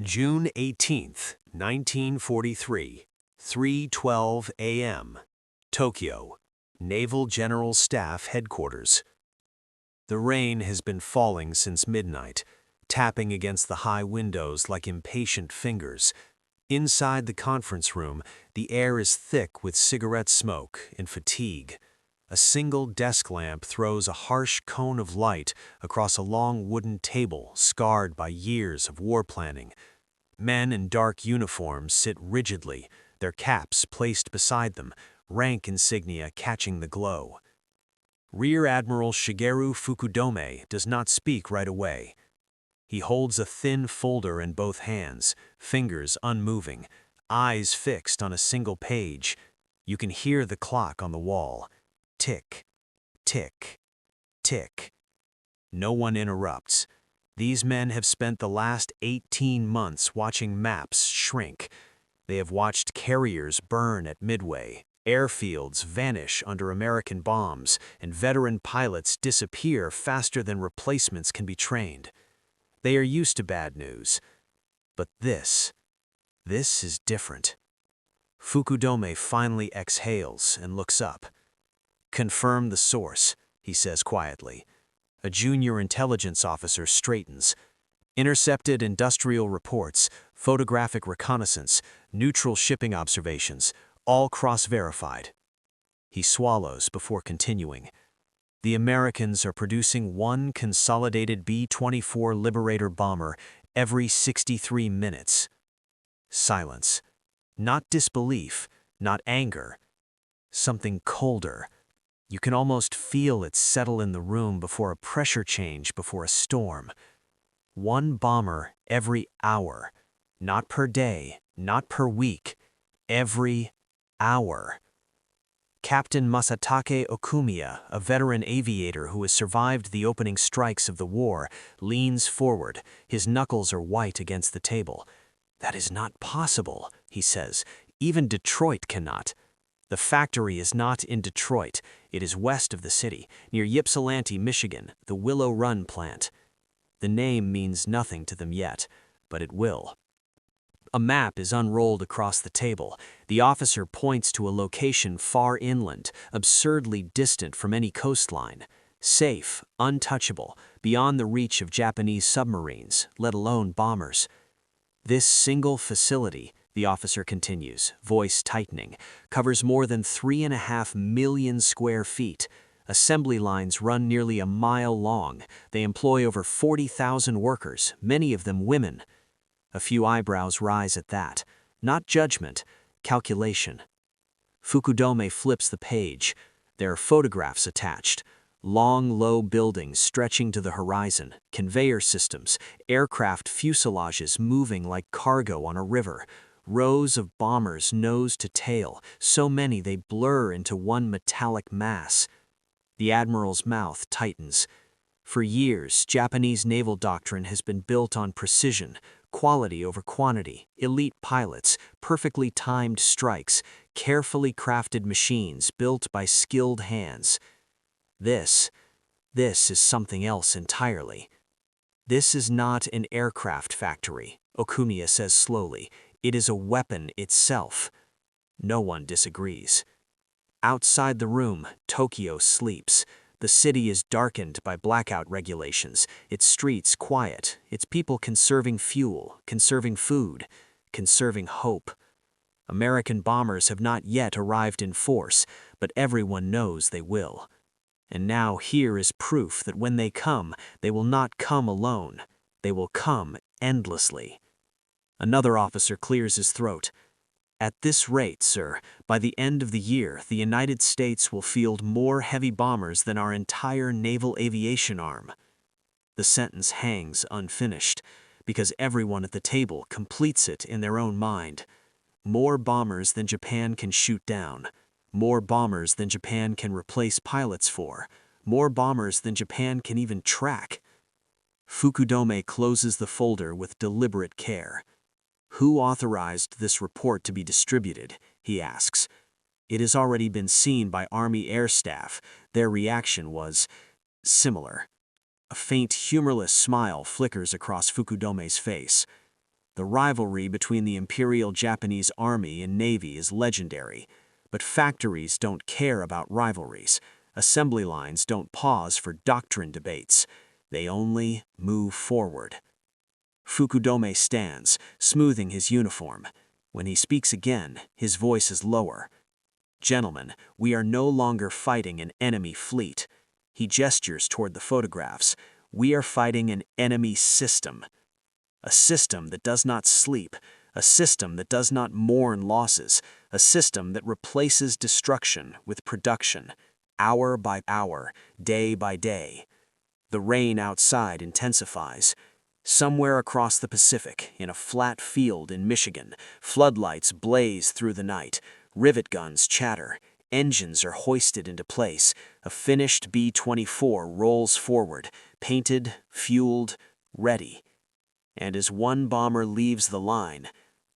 June 18th, 1943, 3:12 a.m. Tokyo, Naval General Staff Headquarters. The rain has been falling since midnight, tapping against the high windows like impatient fingers. Inside the conference room, the air is thick with cigarette smoke and fatigue. A single desk lamp throws a harsh cone of light across a long wooden table scarred by years of war planning. Men in dark uniforms sit rigidly, their caps placed beside them, rank insignia catching the glow. Rear Admiral Shigeru Fukudome does not speak right away. He holds a thin folder in both hands, fingers unmoving, eyes fixed on a single page. You can hear the clock on the wall. Tick, tick, tick. No one interrupts. These men have spent the last 18 months watching maps shrink. They have watched carriers burn at Midway, airfields vanish under American bombs, and veteran pilots disappear faster than replacements can be trained. They are used to bad news. But this is different. Fukudome finally exhales and looks up. "Confirm the source," he says quietly. A junior intelligence officer straightens. "Intercepted industrial reports, photographic reconnaissance, neutral shipping observations, all cross-verified." He swallows before continuing. "The Americans are producing one consolidated B-24 Liberator bomber every 63 minutes. Silence. Not disbelief, not anger. Something colder. You can almost feel it settle in the room before a pressure change, before a storm. One bomber every hour. Not per day, not per week. Every hour. Captain Masatake Okumiya, a veteran aviator who has survived the opening strikes of the war, leans forward. His knuckles are white against the table. "That is not possible," he says. "Even Detroit cannot." The factory is not in Detroit. It is west of the city, near Ypsilanti, Michigan, the Willow Run plant. The name means nothing to them yet, but it will. A map is unrolled across the table. The officer points to a location far inland, absurdly distant from any coastline. Safe, untouchable, beyond the reach of Japanese submarines, let alone bombers. This single facility, the officer continues, voice tightening, covers more than 3.5 million square feet. Assembly lines run nearly a mile long. They employ over 40,000 workers, many of them women. A few eyebrows rise at that. Not judgment, calculation. Fukudome flips the page. There are photographs attached. Long, low buildings stretching to the horizon, conveyor systems, aircraft fuselages moving like cargo on a river, rows of bombers nose to tail, so many they blur into one metallic mass. The admiral's mouth tightens. For years, Japanese naval doctrine has been built on precision, quality over quantity, elite pilots, perfectly timed strikes, carefully crafted machines built by skilled hands. This is something else entirely. This is not an aircraft factory, Okumiya says slowly. It is a weapon itself. No one disagrees. Outside the room, Tokyo sleeps. The city is darkened by blackout regulations, its streets quiet, its people conserving fuel, conserving food, conserving hope. American bombers have not yet arrived in force, but everyone knows they will. And now here is proof that when they come, they will not come alone. They will come endlessly. Another officer clears his throat. "At this rate, sir, by the end of the year, the United States will field more heavy bombers than our entire naval aviation arm." The sentence hangs unfinished, because everyone at the table completes it in their own mind. More bombers than Japan can shoot down. More bombers than Japan can replace pilots for. More bombers than Japan can even track. Fukudome closes the folder with deliberate care. "Who authorized this report to be distributed?" he asks. "It has already been seen by Army Air Staff. Their reaction was similar." A faint, humorless smile flickers across Fukudome's face. The rivalry between the Imperial Japanese Army and Navy is legendary, but factories don't care about rivalries. Assembly lines don't pause for doctrine debates. They only move forward. Fukudome stands, smoothing his uniform. When he speaks again, his voice is lower. "Gentlemen, we are no longer fighting an enemy fleet." He gestures toward the photographs. "We are fighting an enemy system. A system that does not sleep, a system that does not mourn losses, a system that replaces destruction with production, hour by hour, day by day." The rain outside intensifies. Somewhere across the Pacific, in a flat field in Michigan, floodlights blaze through the night, rivet guns chatter, engines are hoisted into place, a finished B-24 rolls forward, painted, fueled, ready. And as one bomber leaves the line,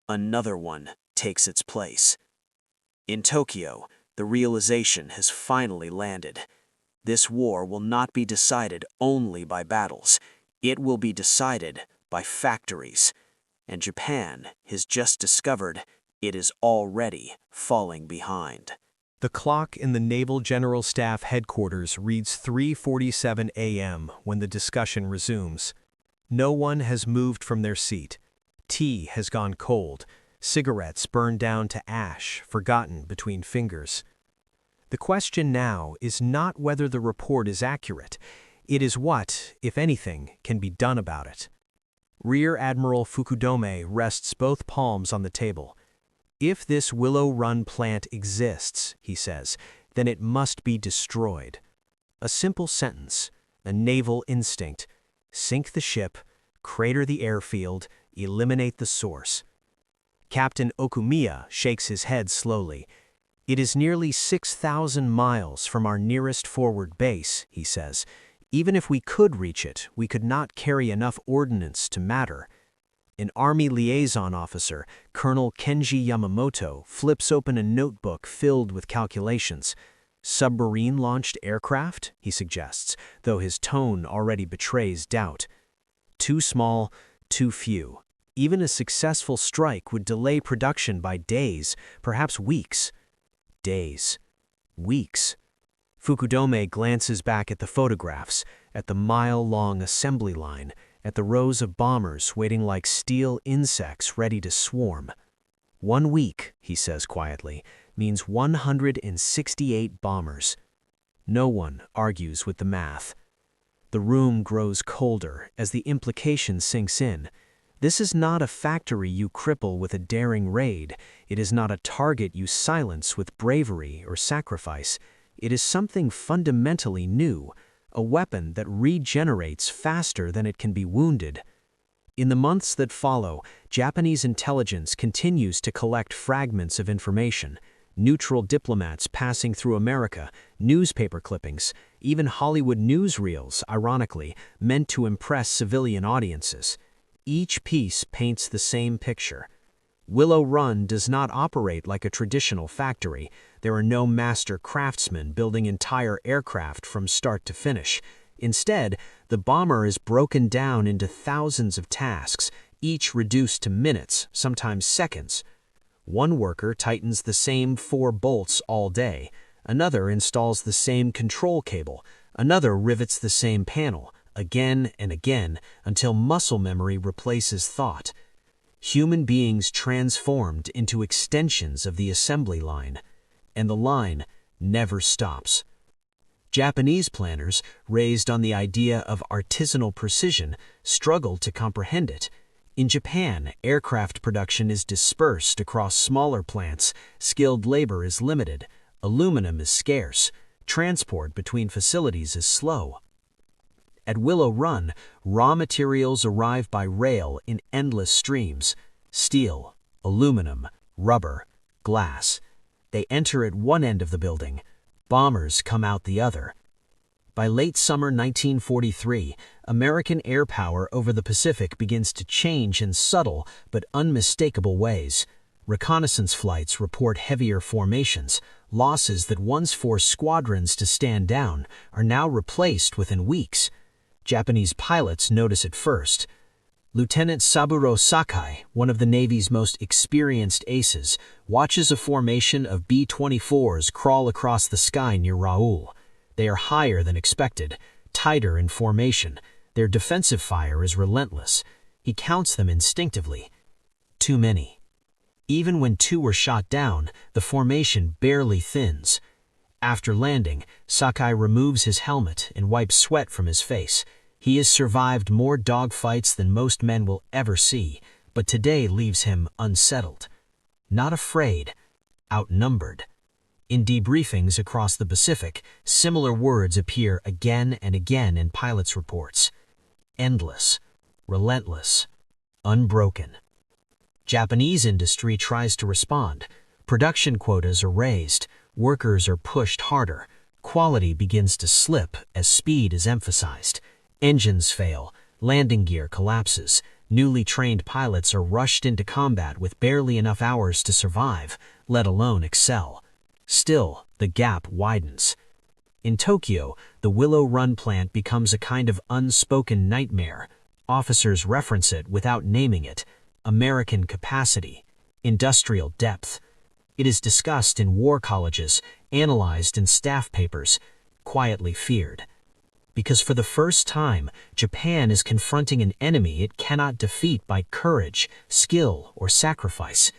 another one takes its place. In Tokyo, the realization has finally landed. This war will not be decided only by battles. It will be decided by factories. And Japan has just discovered it is already falling behind. The clock in the Naval General Staff Headquarters reads 3:47 a.m. when the discussion resumes. No one has moved from their seat. Tea has gone cold. Cigarettes burned down to ash, forgotten between fingers. The question now is not whether the report is accurate. It is what, if anything, can be done about it. Rear Admiral Fukudome rests both palms on the table. "If this Willow Run plant exists," he says, "then it must be destroyed." A simple sentence, a naval instinct. Sink the ship, crater the airfield, eliminate the source. Captain Okumiya shakes his head slowly. "It is nearly 6,000 miles from our nearest forward base," he says. "Even if we could reach it, we could not carry enough ordnance to matter." An Army liaison officer, Colonel Kenji Yamamoto, flips open a notebook filled with calculations. "Submarine-launched aircraft?" he suggests, though his tone already betrays doubt. "Too small, too few. Even a successful strike would delay production by days, perhaps weeks." Days. Weeks. Fukudome glances back at the photographs, at the mile-long assembly line, at the rows of bombers waiting like steel insects ready to swarm. 1 week, he says quietly, means 168 bombers. No one argues with the math. The room grows colder as the implication sinks in. This is not a factory you cripple with a daring raid. It is not a target you silence with bravery or sacrifice. It is something fundamentally new, a weapon that regenerates faster than it can be wounded. In the months that follow, Japanese intelligence continues to collect fragments of information. Neutral diplomats passing through America, newspaper clippings, even Hollywood newsreels, ironically, meant to impress civilian audiences. Each piece paints the same picture. Willow Run does not operate like a traditional factory. There are no master craftsmen building entire aircraft from start to finish. Instead, the bomber is broken down into thousands of tasks, each reduced to minutes, sometimes seconds. One worker tightens the same 4 bolts all day. Another installs the same control cable. Another rivets the same panel, again and again, until muscle memory replaces thought. Human beings transformed into extensions of the assembly line. And the line never stops. Japanese planners, raised on the idea of artisanal precision, struggled to comprehend it. In Japan, aircraft production is dispersed across smaller plants, skilled labor is limited, aluminum is scarce, transport between facilities is slow. At Willow Run, raw materials arrive by rail in endless streams: steel, aluminum, rubber, glass. They enter at one end of the building. Bombers come out the other. By late summer 1943, American air power over the Pacific begins to change in subtle but unmistakable ways. Reconnaissance flights report heavier formations. Losses that once forced squadrons to stand down are now replaced within weeks. Japanese pilots notice it first. Lieutenant Saburo Sakai, one of the Navy's most experienced aces, watches a formation of B-24s crawl across the sky near Raoul. They are higher than expected, tighter in formation. Their defensive fire is relentless. He counts them instinctively. Too many. Even when 2 were shot down, the formation barely thins. After landing, Sakai removes his helmet and wipes sweat from his face. He has survived more dogfights than most men will ever see, but today leaves him unsettled. Not afraid, outnumbered. In debriefings across the Pacific, similar words appear again and again in pilots' reports. Endless, relentless, unbroken. Japanese industry tries to respond. Production quotas are raised, workers are pushed harder, quality begins to slip as speed is emphasized. Engines fail, landing gear collapses, newly trained pilots are rushed into combat with barely enough hours to survive, let alone excel. Still, the gap widens. In Tokyo, the Willow Run plant becomes a kind of unspoken nightmare. Officers reference it without naming it. American capacity, industrial depth. It is discussed in war colleges, analyzed in staff papers, quietly feared. Because for the first time, Japan is confronting an enemy it cannot defeat by courage, skill, or sacrifice.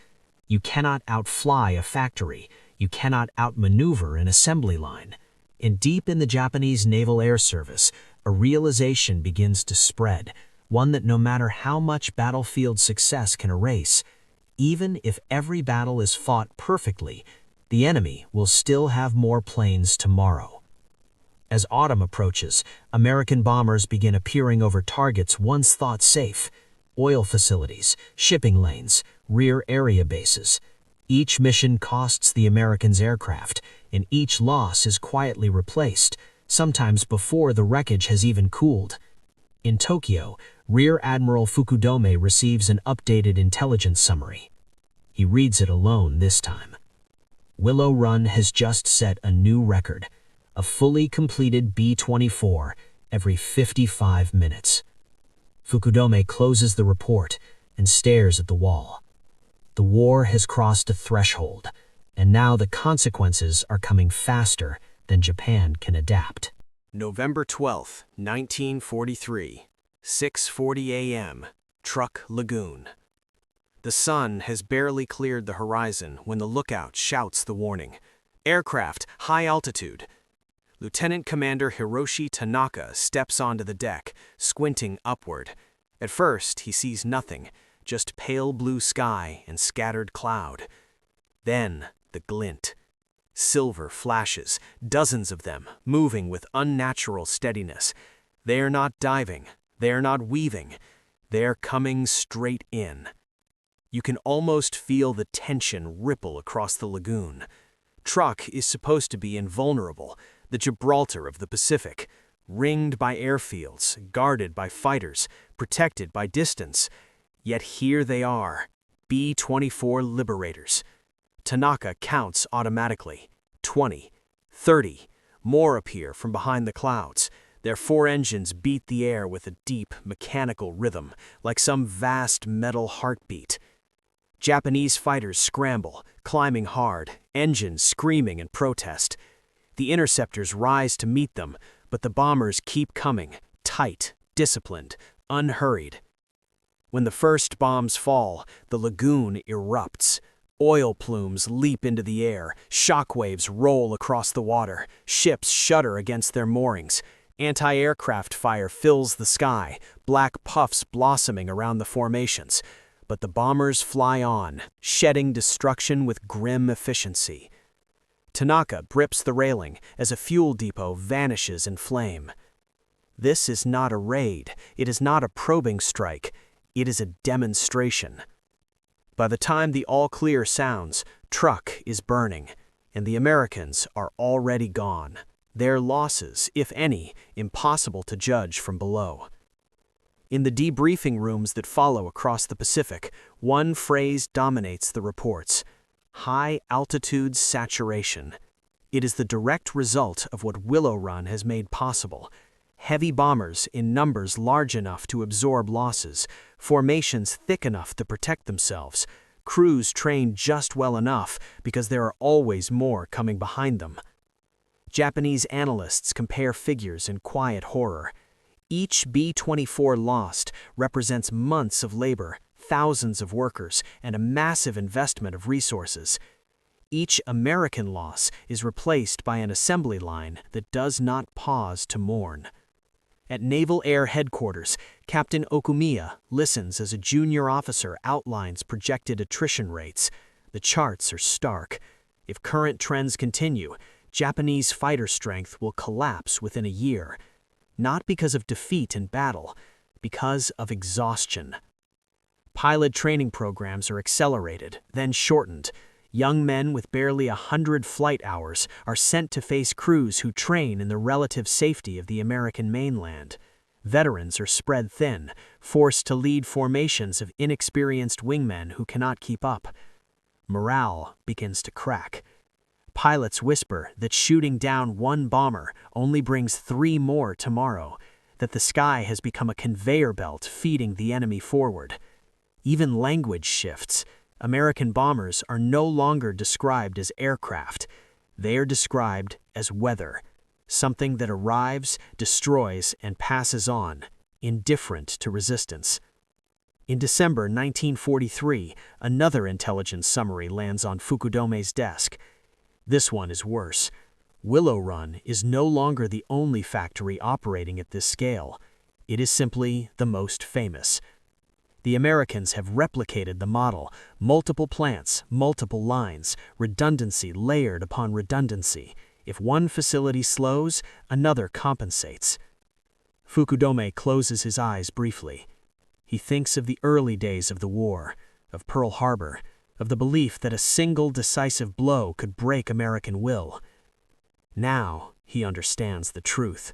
You cannot outfly a factory. You cannot outmaneuver an assembly line. And deep in the Japanese Naval Air Service, a realization begins to spread, one that no matter how much battlefield success can erase, even if every battle is fought perfectly, the enemy will still have more planes tomorrow. As autumn approaches, American bombers begin appearing over targets once thought safe: oil facilities, shipping lanes, rear area bases. Each mission costs the Americans aircraft, and each loss is quietly replaced, sometimes before the wreckage has even cooled. In Tokyo, Rear Admiral Fukudome receives an updated intelligence summary. He reads it alone this time. Willow Run has just set a new record, a fully completed B-24 every 55 minutes. Fukudome closes the report and stares at the wall. The war has crossed a threshold, and now the consequences are coming faster than Japan can adapt. November 12, 1943, 6:40 a.m., Truck Lagoon. The sun has barely cleared the horizon when the lookout shouts the warning. Aircraft, high altitude. Lieutenant Commander Hiroshi Tanaka steps onto the deck, squinting upward. At first, he sees nothing, just pale blue sky and scattered cloud. Then, the glint. Silver flashes, dozens of them, moving with unnatural steadiness. They are not diving, they are not weaving, they are coming straight in. You can almost feel the tension ripple across the lagoon. Truck is supposed to be invulnerable, the Gibraltar of the Pacific, ringed by airfields, guarded by fighters, protected by distance. Yet here they are, B-24 Liberators. Tanaka counts automatically. 20, 30, more appear from behind the clouds. Their 4 engines beat the air with a deep, mechanical rhythm, like some vast metal heartbeat. Japanese fighters scramble, climbing hard, engines screaming in protest. The interceptors rise to meet them, but the bombers keep coming, tight, disciplined, unhurried. When the first bombs fall, the lagoon erupts. Oil plumes leap into the air, shockwaves roll across the water, ships shudder against their moorings. Anti-aircraft fire fills the sky, black puffs blossoming around the formations. But the bombers fly on, shedding destruction with grim efficiency. Tanaka grips the railing as a fuel depot vanishes in flame. This is not a raid, it is not a probing strike, it is a demonstration. By the time the all-clear sounds, Truck is burning, and the Americans are already gone. Their losses, if any, impossible to judge from below. In the debriefing rooms that follow across the Pacific, one phrase dominates the reports: high-altitude saturation. It is the direct result of what Willow Run has made possible. Heavy bombers in numbers large enough to absorb losses, formations thick enough to protect themselves, crews trained just well enough because there are always more coming behind them. Japanese analysts compare figures in quiet horror. Each B-24 lost represents months of labor, thousands of workers, and a massive investment of resources. Each American loss is replaced by an assembly line that does not pause to mourn. At Naval Air Headquarters, Captain Okumiya listens as a junior officer outlines projected attrition rates. The charts are stark. If current trends continue, Japanese fighter strength will collapse within a year. Not because of defeat in battle, because of exhaustion. Pilot training programs are accelerated, then shortened. Young men with barely 100 flight hours are sent to face crews who train in the relative safety of the American mainland. Veterans are spread thin, forced to lead formations of inexperienced wingmen who cannot keep up. Morale begins to crack. Pilots whisper that shooting down one bomber only brings 3 more tomorrow, that the sky has become a conveyor belt feeding the enemy forward. Even language shifts. American bombers are no longer described as aircraft. They are described as weather, something that arrives, destroys, and passes on, indifferent to resistance. In December 1943, another intelligence summary lands on Fukudome's desk. This one is worse. Willow Run is no longer the only factory operating at this scale. It is simply the most famous. The Americans have replicated the model, multiple plants, multiple lines, redundancy layered upon redundancy. If one facility slows, another compensates. Fukudome closes his eyes briefly. He thinks of the early days of the war, of Pearl Harbor, of the belief that a single decisive blow could break American will. Now he understands the truth.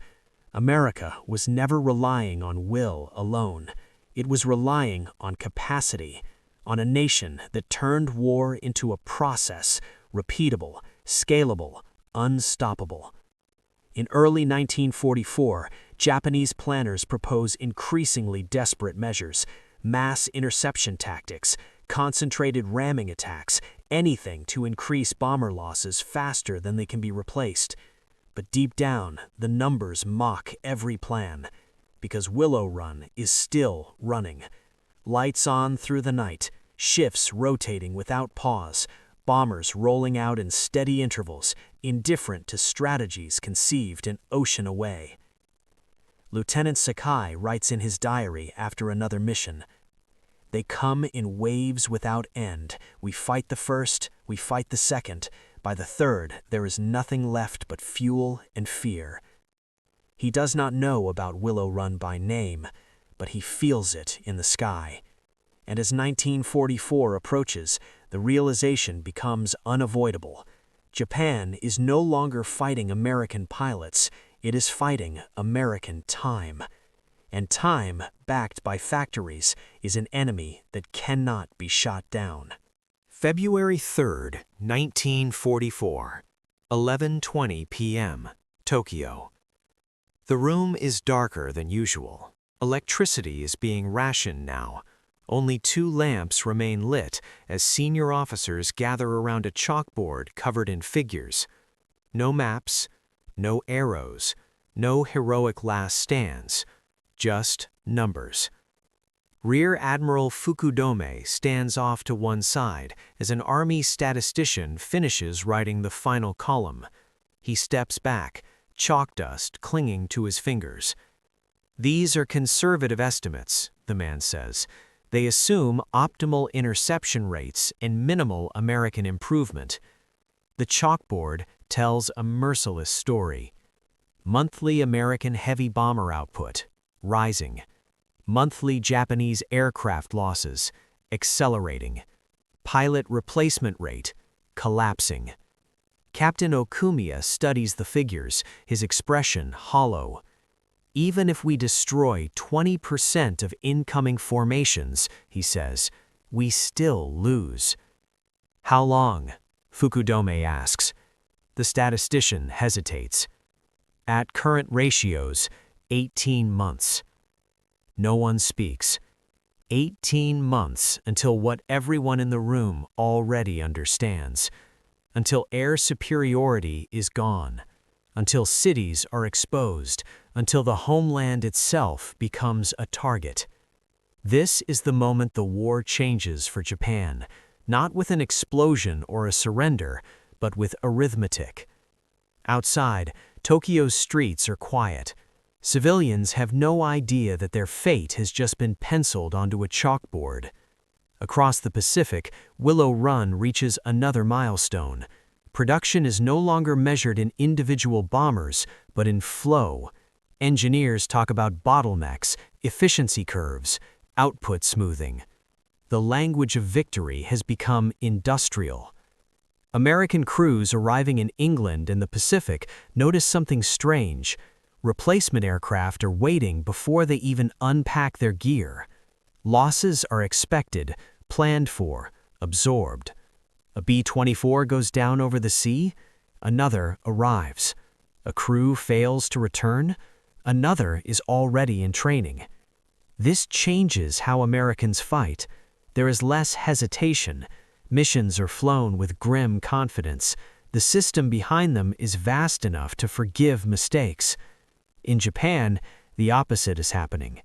America was never relying on will alone. It was relying on capacity, on a nation that turned war into a process, repeatable, scalable, unstoppable. In early 1944, Japanese planners propose increasingly desperate measures, mass interception tactics, concentrated ramming attacks, anything to increase bomber losses faster than they can be replaced. But deep down, the numbers mock every plan. Because Willow Run is still running. Lights on through the night, shifts rotating without pause, bombers rolling out in steady intervals, indifferent to strategies conceived an ocean away. Lieutenant Sakai writes in his diary after another mission, "They come in waves without end. We fight the first, we fight the second. By the third, there is nothing left but fuel and fear." He does not know about Willow Run by name, but he feels it in the sky. And as 1944 approaches, the realization becomes unavoidable. Japan is no longer fighting American pilots, it is fighting American time. And time, backed by factories, is an enemy that cannot be shot down. February 3, 1944, 11:20 p.m., Tokyo. The room is darker than usual. Electricity is being rationed now. Only 2 lamps remain lit as senior officers gather around a chalkboard covered in figures. No maps, no arrows, no heroic last stands, just numbers. Rear Admiral Fukudome stands off to one side as an Army statistician finishes writing the final column. He steps back, chalk dust clinging to his fingers. "These are conservative estimates," the man says. "They assume optimal interception rates and minimal American improvement." The chalkboard tells a merciless story. Monthly American heavy bomber output, rising. Monthly Japanese aircraft losses, accelerating. Pilot replacement rate, collapsing. Captain Okumiya studies the figures, his expression hollow. "Even if we destroy 20% of incoming formations," he says, "we still lose." "How long?" Fukudome asks. The statistician hesitates. "At current ratios, 18 months. No one speaks. 18 months until what everyone in the room already understands. Until air superiority is gone. Until cities are exposed. Until the homeland itself becomes a target. This is the moment the war changes for Japan, not with an explosion or a surrender, but with arithmetic. Outside, Tokyo's streets are quiet. Civilians have no idea that their fate has just been penciled onto a chalkboard. Across the Pacific, Willow Run reaches another milestone. Production is no longer measured in individual bombers, but in flow. Engineers talk about bottlenecks, efficiency curves, output smoothing. The language of victory has become industrial. American crews arriving in England and the Pacific notice something strange. Replacement aircraft are waiting before they even unpack their gear. Losses are expected, planned for, absorbed. A B-24 goes down over the sea, another arrives. A crew fails to return, another is already in training. This changes how Americans fight. There is less hesitation. Missions are flown with grim confidence. The system behind them is vast enough to forgive mistakes. In Japan, the opposite is happening.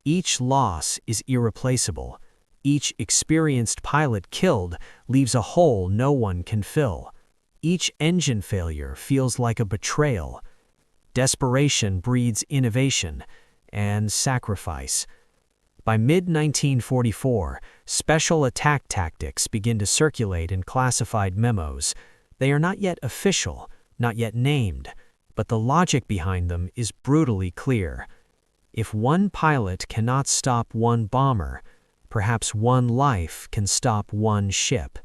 Each loss is irreplaceable. Each experienced pilot killed leaves a hole no one can fill. Each engine failure feels like a betrayal. Desperation breeds innovation and sacrifice. By mid-1944, special attack tactics begin to circulate in classified memos. They are not yet official, not yet named, but the logic behind them is brutally clear. If one pilot cannot stop one bomber, perhaps one life can stop one ship.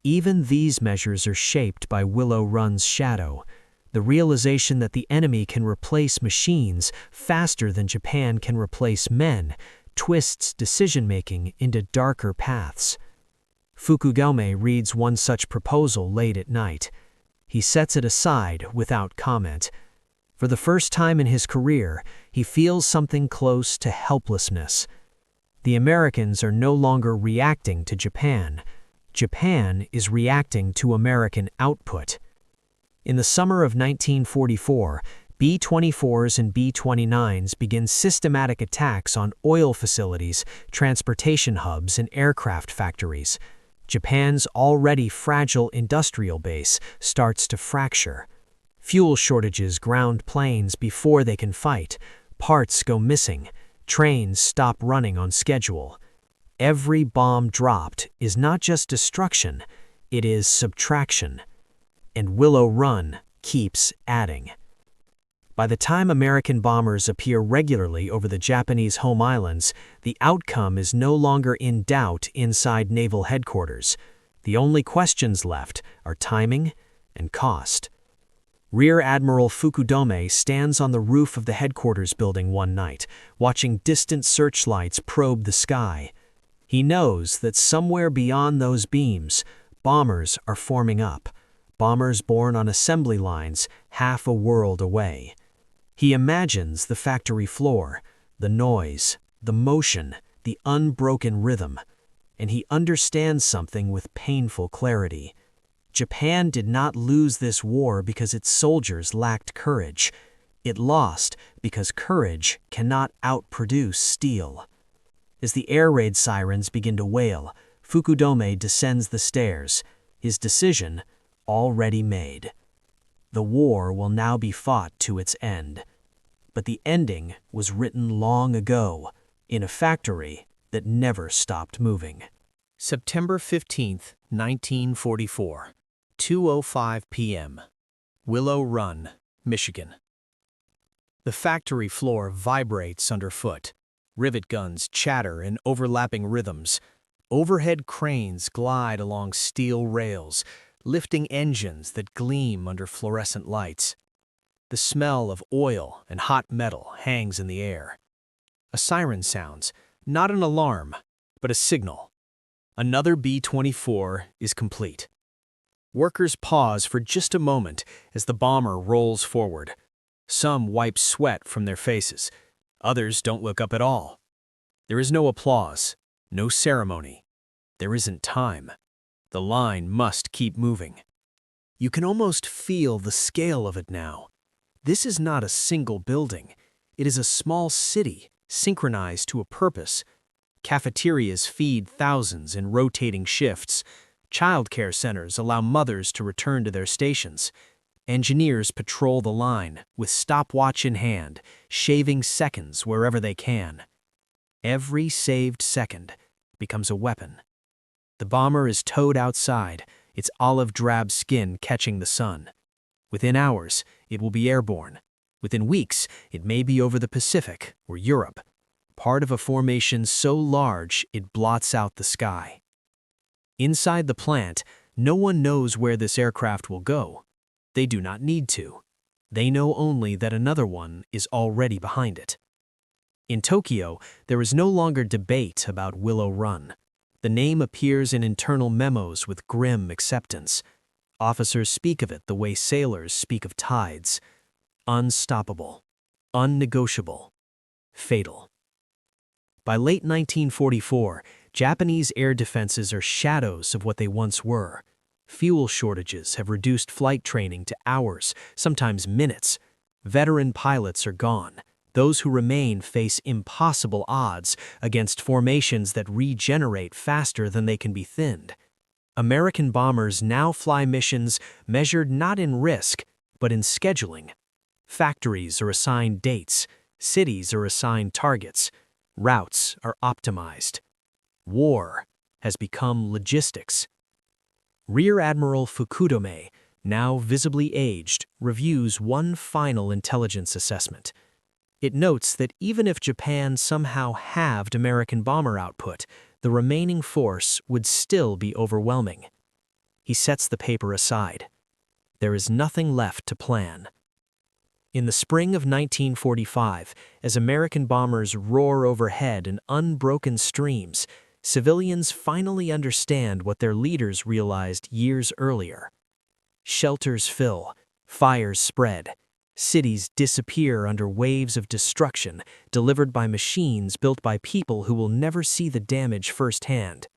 Even these measures are shaped by Willow Run's shadow. The realization that the enemy can replace machines faster than Japan can replace men twists decision-making into darker paths. Fukugome reads one such proposal late at night. He sets it aside without comment. For the first time in his career, he feels something close to helplessness. The Americans are no longer reacting to Japan. Japan is reacting to American output. In the summer of 1944, B-24s and B-29s begin systematic attacks on oil facilities, transportation hubs, and aircraft factories. Japan's already fragile industrial base starts to fracture. Fuel shortages ground planes before they can fight. Parts go missing. Trains stop running on schedule. Every bomb dropped is not just destruction, it is subtraction. And Willow Run keeps adding. By the time American bombers appear regularly over the Japanese home islands, the outcome is no longer in doubt inside naval headquarters. The only questions left are timing and cost. Rear Admiral Fukudome stands on the roof of the headquarters building one night, watching distant searchlights probe the sky. He knows that somewhere beyond those beams, bombers are forming up. Bombers born on assembly lines half a world away. He imagines the factory floor, the noise, the motion, the unbroken rhythm, and he understands something with painful clarity. Japan did not lose this war because its soldiers lacked courage. It lost because courage cannot outproduce steel. As the air raid sirens begin to wail, Fukudome descends the stairs, his decision already made. The war will now be fought to its end. But the ending was written long ago, in a factory that never stopped moving. September 15th, 1944, 2:05 p.m. Willow Run, Michigan. The factory floor vibrates underfoot. Rivet guns chatter in overlapping rhythms. Overhead cranes glide along steel rails, lifting engines that gleam under fluorescent lights. The smell of oil and hot metal hangs in the air. A siren sounds, not an alarm, but a signal. Another B-24 is complete. Workers pause for just a moment as the bomber rolls forward. Some wipe sweat from their faces. Others don't look up at all. There is no applause, no ceremony. There isn't time. The line must keep moving. You can almost feel the scale of it now. This is not a single building. It is a small city, synchronized to a purpose. Cafeterias feed thousands in rotating shifts. Childcare centers allow mothers to return to their stations. Engineers patrol the line, with stopwatch in hand, shaving seconds wherever they can. Every saved second becomes a weapon. The bomber is towed outside, its olive-drab skin catching the sun. Within hours, it will be airborne. Within weeks, it may be over the Pacific or Europe, part of a formation so large it blots out the sky. Inside the plant, no one knows where this aircraft will go. They do not need to. They know only that another one is already behind it. In Tokyo, there is no longer debate about Willow Run. The name appears in internal memos with grim acceptance. Officers speak of it the way sailors speak of tides. Unstoppable, unnegotiable, fatal. By late 1944, Japanese air defenses are shadows of what they once were. Fuel shortages have reduced flight training to hours, sometimes minutes. Veteran pilots are gone. Those who remain face impossible odds against formations that regenerate faster than they can be thinned. American bombers now fly missions measured not in risk, but in scheduling. Factories are assigned dates, cities are assigned targets, routes are optimized. War has become logistics. Rear Admiral Fukudome, now visibly aged, reviews one final intelligence assessment. It notes that even if Japan somehow halved American bomber output, the remaining force would still be overwhelming. He sets the paper aside. There is nothing left to plan. In the spring of 1945, as American bombers roar overhead in unbroken streams, civilians finally understand what their leaders realized years earlier. Shelters fill, fires spread, cities disappear under waves of destruction delivered by machines built by people who will never see the damage firsthand.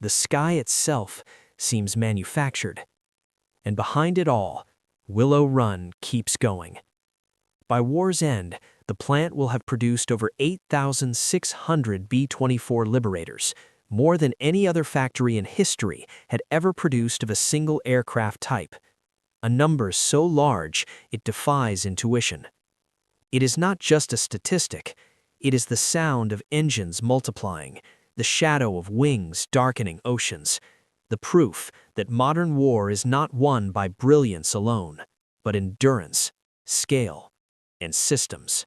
The sky itself seems manufactured. And behind it all, Willow Run keeps going. By war's end, the plant will have produced over 8,600 B-24 Liberators, more than any other factory in history had ever produced of a single aircraft type. A number so large it defies intuition. It is not just a statistic, it is the sound of engines multiplying, the shadow of wings darkening oceans, the proof that modern war is not won by brilliance alone, but endurance, scale, and systems.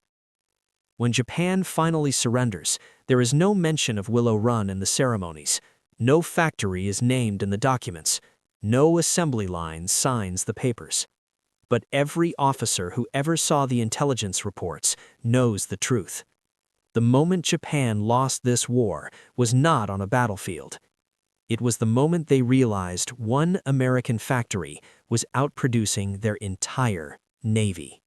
When Japan finally surrenders, there is no mention of Willow Run in the ceremonies. No factory is named in the documents. No assembly line signs the papers. But every officer who ever saw the intelligence reports knows the truth. The moment Japan lost this war was not on a battlefield. It was the moment they realized one American factory was outproducing their entire navy.